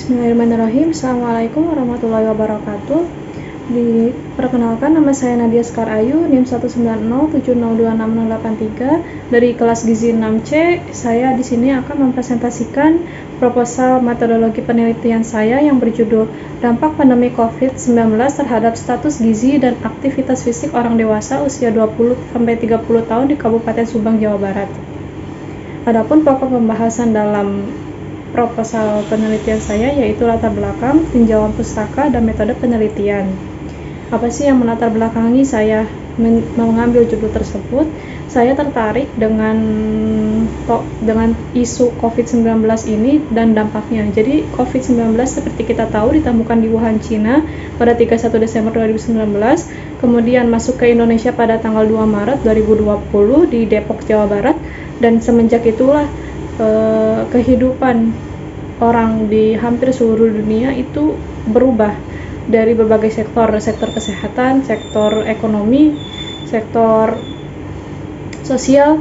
Bismillahirrahmanirrahim. Assalamualaikum warahmatullahi wabarakatuh. Perkenalkan, nama saya Nadia Sekar Ayu, NIM 19070266083 dari kelas Gizi 6C. Saya di sini akan mempresentasikan proposal metodologi penelitian saya yang berjudul Dampak Pandemi COVID-19 terhadap Status Gizi dan Aktivitas Fisik Orang Dewasa Usia 20-30 tahun di Kabupaten Subang, Jawa Barat. Adapun pokok pembahasan dalam proposal penelitian saya yaitu latar belakang, tinjauan pustaka, dan metode penelitian. Apa sih yang melatar belakangi saya mengambil judul tersebut? Saya tertarik dengan isu COVID-19 ini dan dampaknya. Jadi COVID-19 seperti kita tahu ditemukan di Wuhan, Cina pada 31 Desember 2019, kemudian masuk ke Indonesia pada tanggal 2 Maret 2020 di Depok, Jawa Barat, dan semenjak itulah kehidupan orang di hampir seluruh dunia itu berubah dari berbagai sektor kesehatan, sektor ekonomi, sektor sosial.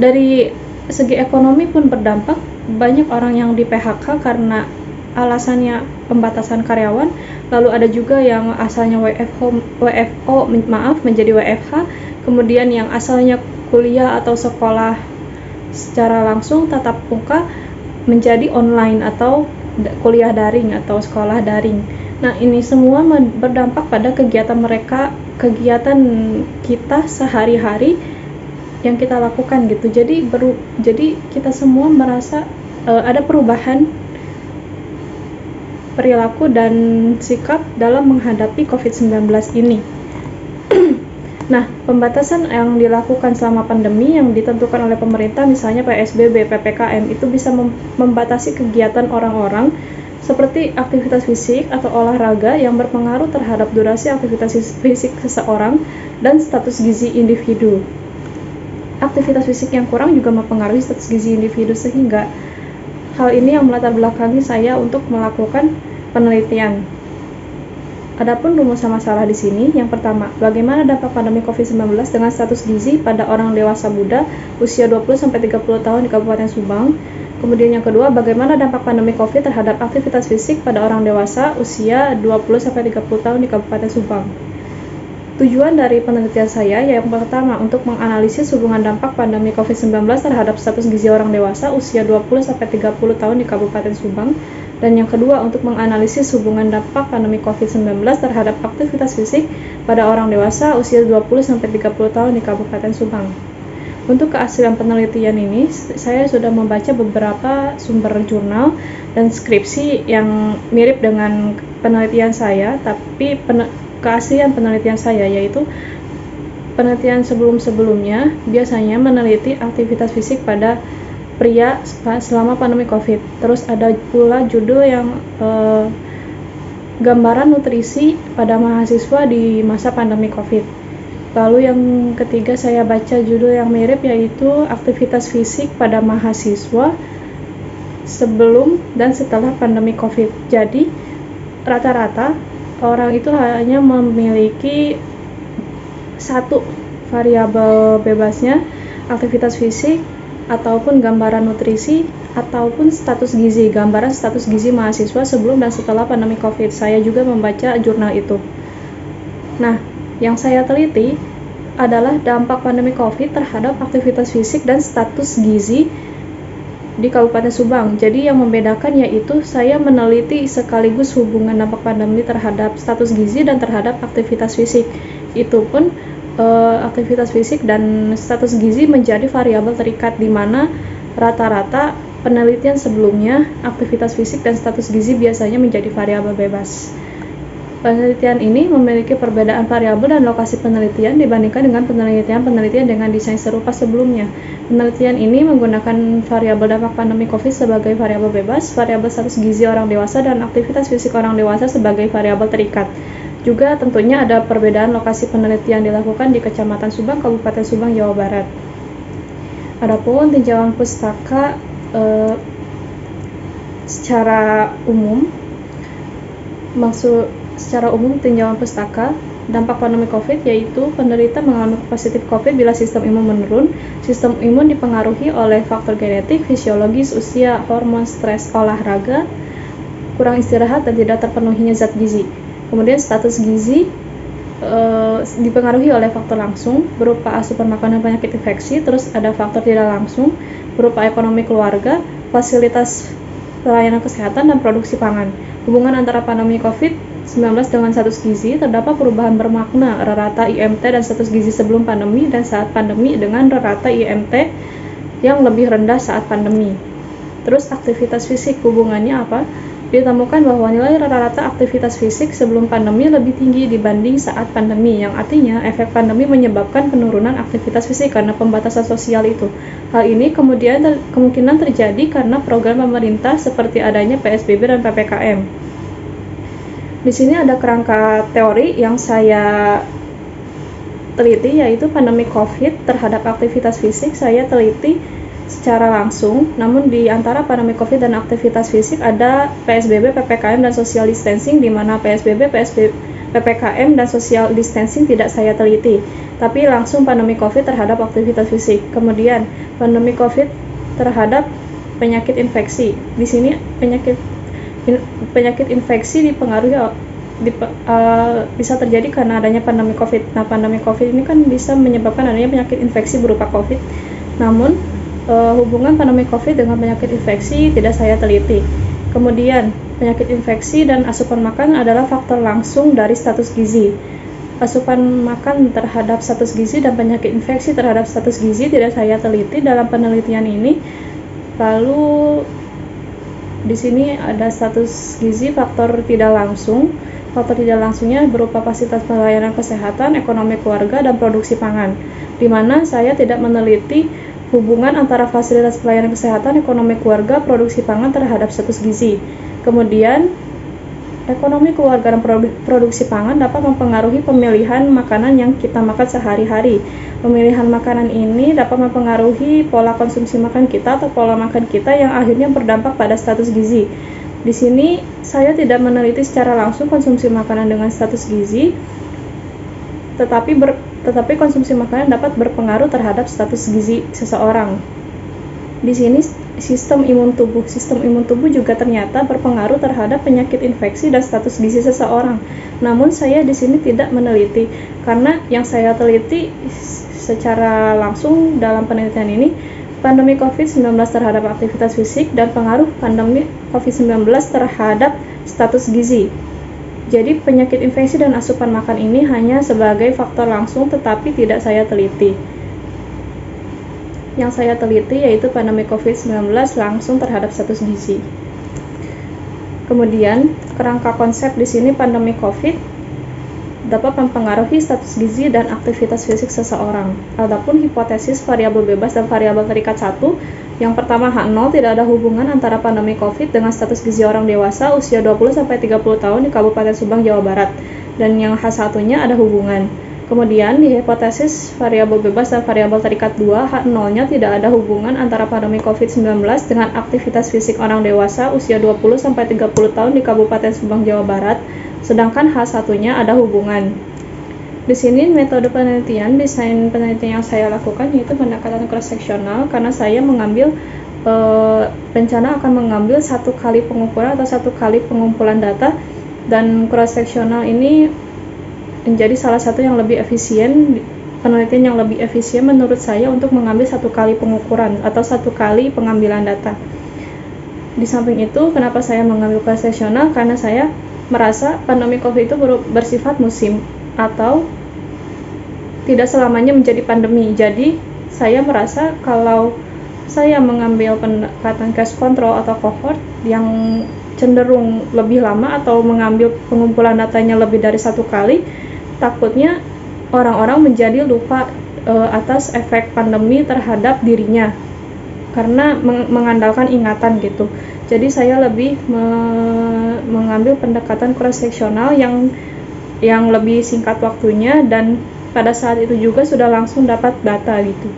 Dari segi ekonomi pun berdampak, banyak orang yang di PHK karena alasannya pembatasan karyawan, lalu ada juga yang asalnya WFO menjadi WFH, kemudian yang asalnya kuliah atau sekolah secara langsung tatap muka menjadi online atau kuliah daring atau sekolah daring. Nah, ini semua berdampak pada kegiatan kita sehari-hari yang kita lakukan gitu. Jadi kita semua merasa ada perubahan perilaku dan sikap dalam menghadapi COVID-19 ini. Nah, pembatasan yang dilakukan selama pandemi yang ditentukan oleh pemerintah, misalnya PSBB, PPKM, itu bisa membatasi kegiatan orang-orang seperti aktivitas fisik atau olahraga yang berpengaruh terhadap durasi aktivitas fisik seseorang dan status gizi individu. Aktivitas fisik yang kurang juga mempengaruhi status gizi individu, sehingga hal ini yang melatar belakangi saya untuk melakukan penelitian. Adapun rumusan masalah di sini, yang pertama, bagaimana dampak pandemi COVID-19 dengan status gizi pada orang dewasa muda usia 20-30 tahun di Kabupaten Subang. Kemudian yang kedua, bagaimana dampak pandemi COVID terhadap aktivitas fisik pada orang dewasa usia 20-30 tahun di Kabupaten Subang. Tujuan dari penelitian saya yang pertama untuk menganalisis hubungan dampak pandemi COVID-19 terhadap status gizi orang dewasa usia 20-30 tahun di Kabupaten Subang. Dan yang kedua untuk menganalisis hubungan dampak pandemi COVID-19 terhadap aktivitas fisik pada orang dewasa usia 20-30 tahun di Kabupaten Subang. Untuk keaslian penelitian ini, saya sudah membaca beberapa sumber jurnal dan skripsi yang mirip dengan penelitian saya, tapi keaslian penelitian saya yaitu penelitian sebelum-sebelumnya biasanya meneliti aktivitas fisik pada pria selama pandemi COVID. Terus ada pula judul yang gambaran nutrisi pada mahasiswa di masa pandemi COVID. Lalu yang ketiga saya baca judul yang mirip yaitu aktivitas fisik pada mahasiswa sebelum dan setelah pandemi COVID. Jadi rata-rata orang itu hanya memiliki satu variabel bebasnya, aktivitas fisik ataupun gambaran nutrisi ataupun status gizi, gambaran status gizi mahasiswa sebelum dan setelah pandemi COVID. Saya juga membaca jurnal itu. Nah, yang saya teliti adalah dampak pandemi COVID terhadap aktivitas fisik dan status gizi di Kabupaten Subang. Jadi yang membedakan yaitu saya meneliti sekaligus hubungan dampak pandemi terhadap status gizi dan terhadap aktivitas fisik. Itu pun aktivitas fisik dan status gizi menjadi variabel terikat, di mana rata-rata penelitian sebelumnya aktivitas fisik dan status gizi biasanya menjadi variabel bebas. Penelitian ini memiliki perbedaan variabel dan lokasi penelitian dibandingkan dengan penelitian dengan desain serupa sebelumnya. Penelitian ini menggunakan variabel dampak pandemi COVID sebagai variabel bebas, variabel status gizi orang dewasa, dan aktivitas fisik orang dewasa sebagai variabel terikat. Juga tentunya ada perbedaan lokasi penelitian dilakukan di Kecamatan Subang, Kabupaten Subang, Jawa Barat. Adapun tinjauan pustaka secara umum tinjauan pustaka dampak pandemi COVID yaitu penderita mengalami positif COVID bila sistem imun menurun. Sistem imun dipengaruhi oleh faktor genetik, fisiologis, usia, hormon, stres, olahraga, kurang istirahat, dan tidak terpenuhinya zat gizi. Kemudian status gizi dipengaruhi oleh faktor langsung berupa asupan makanan penyakit infeksi, terus ada faktor tidak langsung berupa ekonomi keluarga, fasilitas pelayanan kesehatan, dan produksi pangan. Hubungan antara pandemi COVID-19 dengan status gizi, terdapat perubahan bermakna rata IMT dan status gizi sebelum pandemi dan saat pandemi dengan rata IMT yang lebih rendah saat pandemi. Terus aktivitas fisik, hubungannya apa? Ditemukan bahwa nilai rata-rata aktivitas fisik sebelum pandemi lebih tinggi dibanding saat pandemi, yang artinya efek pandemi menyebabkan penurunan aktivitas fisik karena pembatasan sosial itu. Hal ini kemungkinan terjadi karena program pemerintah seperti adanya PSBB dan PPKM. Di sini ada kerangka teori yang saya teliti, yaitu pandemi COVID terhadap aktivitas fisik. Saya teliti secara langsung, namun di antara pandemi COVID dan aktivitas fisik ada PSBB, PPKM, dan social distancing, di mana PSBB, PPKM, dan social distancing tidak saya teliti, tapi langsung pandemi COVID terhadap aktivitas fisik. Kemudian pandemi COVID terhadap penyakit infeksi. Di sini penyakit infeksi dipengaruhi bisa terjadi karena adanya pandemi COVID. Nah, pandemi COVID ini kan bisa menyebabkan adanya penyakit infeksi berupa COVID. Namun hubungan pandemi COVID dengan penyakit infeksi tidak saya teliti. Kemudian, penyakit infeksi dan asupan makan adalah faktor langsung dari status gizi. Asupan makan terhadap status gizi dan penyakit infeksi terhadap status gizi tidak saya teliti dalam penelitian ini. Lalu di sini ada status gizi faktor tidak langsung. Faktor tidak langsungnya berupa fasilitas pelayanan kesehatan, ekonomi keluarga, dan produksi pangan, di mana saya tidak meneliti hubungan antara fasilitas pelayanan kesehatan, ekonomi keluarga, produksi pangan terhadap status gizi. Kemudian, ekonomi keluarga dan produksi pangan dapat mempengaruhi pemilihan makanan yang kita makan sehari-hari. Pemilihan makanan ini dapat mempengaruhi pola konsumsi makan kita atau pola makan kita yang akhirnya berdampak pada status gizi. Di sini saya tidak meneliti secara langsung konsumsi makanan dengan status gizi, tetapi konsumsi makanan dapat berpengaruh terhadap status gizi seseorang. Di sini sistem imun tubuh juga ternyata berpengaruh terhadap penyakit infeksi dan status gizi seseorang. Namun saya di sini tidak meneliti, karena yang saya teliti secara langsung dalam penelitian ini pandemi COVID-19 terhadap aktivitas fisik dan pengaruh pandemi COVID-19 terhadap status gizi. Jadi penyakit infeksi dan asupan makan ini hanya sebagai faktor langsung, tetapi tidak saya teliti. Yang saya teliti yaitu pandemi COVID-19 langsung terhadap status gizi. Kemudian kerangka konsep di sini pandemi COVID dapat mempengaruhi status gizi dan aktivitas fisik seseorang. Adapun hipotesis variabel bebas dan variabel terikat 1, yang pertama H0, tidak ada hubungan antara pandemi COVID dengan status gizi orang dewasa usia 20-30 tahun di Kabupaten Subang, Jawa Barat. Dan yang H1-nya ada hubungan. Kemudian di hipotesis variabel bebas dan variabel terikat 2, H0-nya tidak ada hubungan antara pandemi COVID-19 dengan aktivitas fisik orang dewasa usia 20-30 tahun di Kabupaten Subang, Jawa Barat. Sedangkan H1-nya ada hubungan. Di sini metode penelitian, desain penelitian yang saya lakukan yaitu pendekatan cross-seksional, karena saya mengambil rencana akan mengambil satu kali pengukuran atau satu kali pengumpulan data, dan cross-seksional ini menjadi salah satu yang lebih efisien, penelitian yang lebih efisien menurut saya untuk mengambil satu kali pengukuran atau satu kali pengambilan data. Di samping itu, kenapa saya mengambil cross-seksional? Karena saya merasa pandemi COVID itu bersifat musim atau tidak selamanya menjadi pandemi. Jadi saya merasa kalau saya mengambil pendekatan case control atau cohort yang cenderung lebih lama atau mengambil pengumpulan datanya lebih dari satu kali, takutnya orang-orang menjadi lupa atas efek pandemi terhadap dirinya karena mengandalkan ingatan gitu. Jadi saya lebih mengambil pendekatan cross-seksional yang lebih singkat waktunya, dan pada saat itu juga sudah langsung dapat data gitu.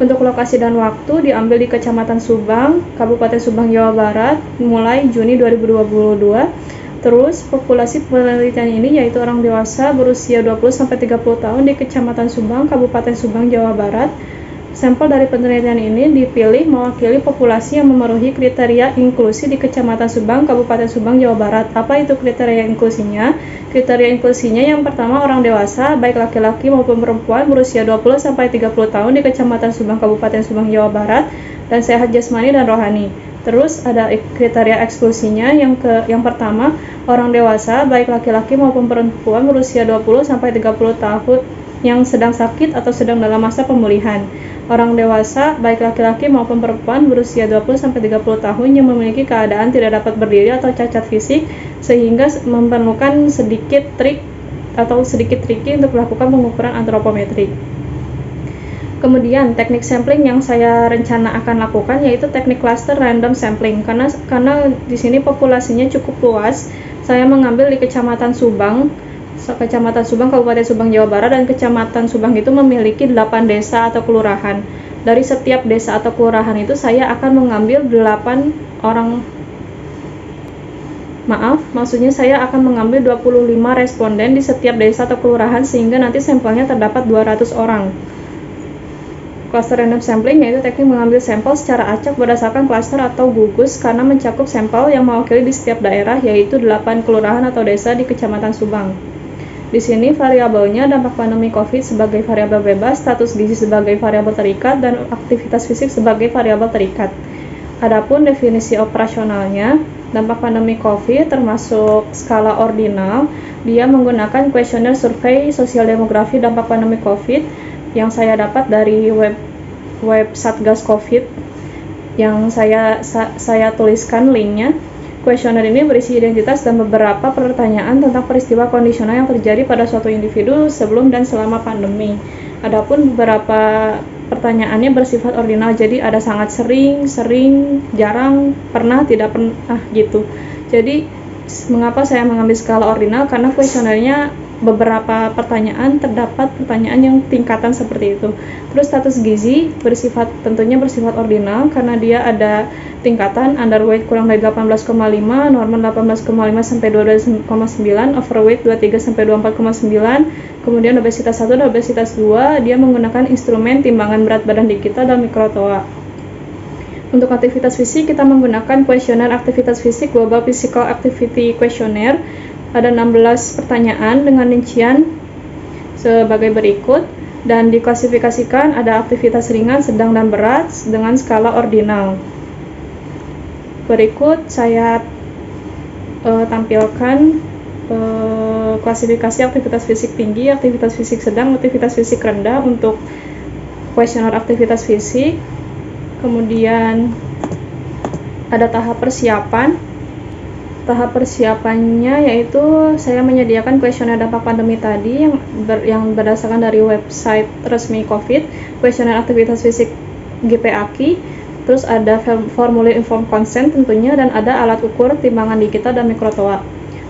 Untuk lokasi dan waktu diambil di Kecamatan Subang, Kabupaten Subang, Jawa Barat, mulai Juni 2022. Terus populasi penelitian ini yaitu orang dewasa berusia 20-30 tahun di Kecamatan Subang, Kabupaten Subang, Jawa Barat. Sampel dari penelitian ini dipilih mewakili populasi yang memenuhi kriteria inklusi di Kecamatan Subang, Kabupaten Subang, Jawa Barat. Apa itu kriteria inklusinya? Kriteria inklusinya yang pertama orang dewasa, baik laki-laki maupun perempuan berusia 20-30 tahun di Kecamatan Subang, Kabupaten Subang, Jawa Barat, dan sehat jasmani dan rohani. Terus ada kriteria eksklusinya yang pertama orang dewasa, baik laki-laki maupun perempuan berusia 20-30 tahun yang sedang sakit atau sedang dalam masa pemulihan. Orang dewasa, baik laki-laki maupun perempuan berusia 20-30 tahun yang memiliki keadaan tidak dapat berdiri atau cacat fisik sehingga memerlukan sedikit tricky untuk melakukan pengukuran antropometri. Kemudian teknik sampling yang saya rencana akan lakukan yaitu teknik cluster random sampling karena di sini populasinya cukup luas. Saya mengambil di Kecamatan Subang, Kabupaten Subang, Jawa Barat, dan Kecamatan Subang itu memiliki 8 desa atau kelurahan. Dari setiap desa atau kelurahan itu saya akan mengambil 8 orang. Maksudnya saya akan mengambil 25 responden di setiap desa atau kelurahan sehingga nanti sampelnya terdapat 200 orang. Cluster random sampling yaitu teknik mengambil sampel secara acak berdasarkan klaster atau gugus karena mencakup sampel yang mewakili di setiap daerah yaitu 8 kelurahan atau desa di Kecamatan Subang. Di sini variabelnya dampak pandemi COVID sebagai variabel bebas, status gizi sebagai variabel terikat, dan aktivitas fisik sebagai variabel terikat. Adapun definisi operasionalnya, dampak pandemi COVID termasuk skala ordinal, dia menggunakan kuesioner survei sosial demografi dampak pandemi COVID yang saya dapat dari web Satgas COVID yang saya tuliskan linknya. Kuesioner ini berisi identitas dan beberapa pertanyaan tentang peristiwa kondisional yang terjadi pada suatu individu sebelum dan selama pandemi. Adapun beberapa pertanyaannya bersifat ordinal, jadi ada sangat sering, jarang, pernah, tidak pernah gitu. Jadi mengapa saya mengambil skala ordinal? Karena kuesionernya beberapa pertanyaan terdapat pertanyaan yang tingkatan seperti itu. Terus status gizi tentunya bersifat ordinal karena dia ada tingkatan underweight kurang dari 18,5, normal 18,5 sampai 22,9, overweight 23 sampai 24,9, kemudian obesitas 1 dan obesitas 2, dia menggunakan instrumen timbangan berat badan digital dan mikrotoa. Untuk aktivitas fisik kita menggunakan kuesioner aktivitas fisik Global Physical Activity Questionnaire. Ada 16 pertanyaan dengan rincian sebagai berikut dan diklasifikasikan ada aktivitas ringan, sedang, dan berat dengan skala ordinal. Berikut saya tampilkan klasifikasi aktivitas fisik tinggi, aktivitas fisik sedang, aktivitas fisik rendah untuk kuesioner aktivitas fisik. Kemudian ada tahap persiapan. Tahap persiapannya yaitu saya menyediakan kuesioner dampak pandemi tadi yang berdasarkan dari website resmi COVID, kuesioner aktivitas fisik GPAKI, terus ada formulir informed consent tentunya, dan ada alat ukur timbangan digital dan mikrotoa.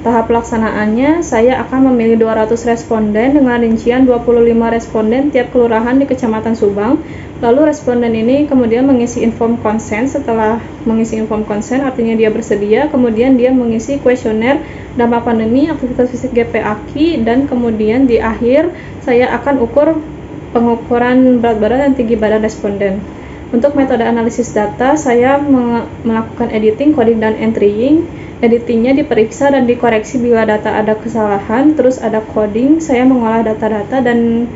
Tahap pelaksanaannya saya akan memilih 200 responden dengan rincian 25 responden tiap kelurahan di Kecamatan Subang. Lalu responden ini kemudian mengisi informed consent. Setelah mengisi informed consent artinya dia bersedia, kemudian dia mengisi kuesioner dampak pandemi aktivitas fisik GPAKI, dan kemudian di akhir saya akan pengukuran berat badan dan tinggi badan responden. Untuk metode analisis data, saya melakukan editing, coding, dan entrying. Editingnya diperiksa dan dikoreksi bila data ada kesalahan. Terus ada coding, saya mengolah data-data dan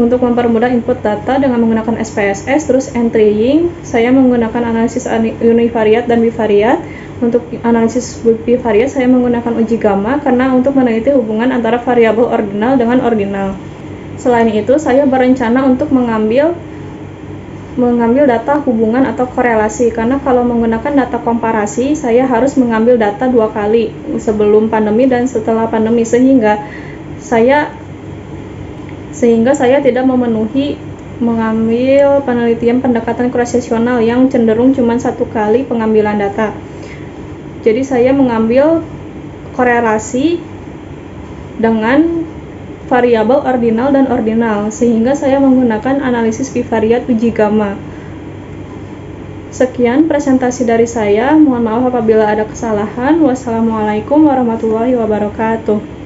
untuk mempermudah input data dengan menggunakan SPSS. Terus entrying, saya menggunakan analisis univariat dan bivariat. Untuk analisis bivariat, saya menggunakan uji gamma karena untuk meneliti hubungan antara variabel ordinal dengan ordinal. Selain itu, saya berencana untuk mengambil data hubungan atau korelasi, karena kalau menggunakan data komparasi saya harus mengambil data 2 kali, sebelum pandemi dan setelah pandemi, sehingga saya tidak memenuhi mengambil penelitian pendekatan kursasional yang cenderung cuma 1 kali pengambilan data. Jadi saya mengambil korelasi dengan variabel ordinal dan ordinal, sehingga saya menggunakan analisis bivariat uji gamma. Sekian presentasi dari saya, mohon maaf apabila ada kesalahan. Wassalamualaikum warahmatullahi wabarakatuh.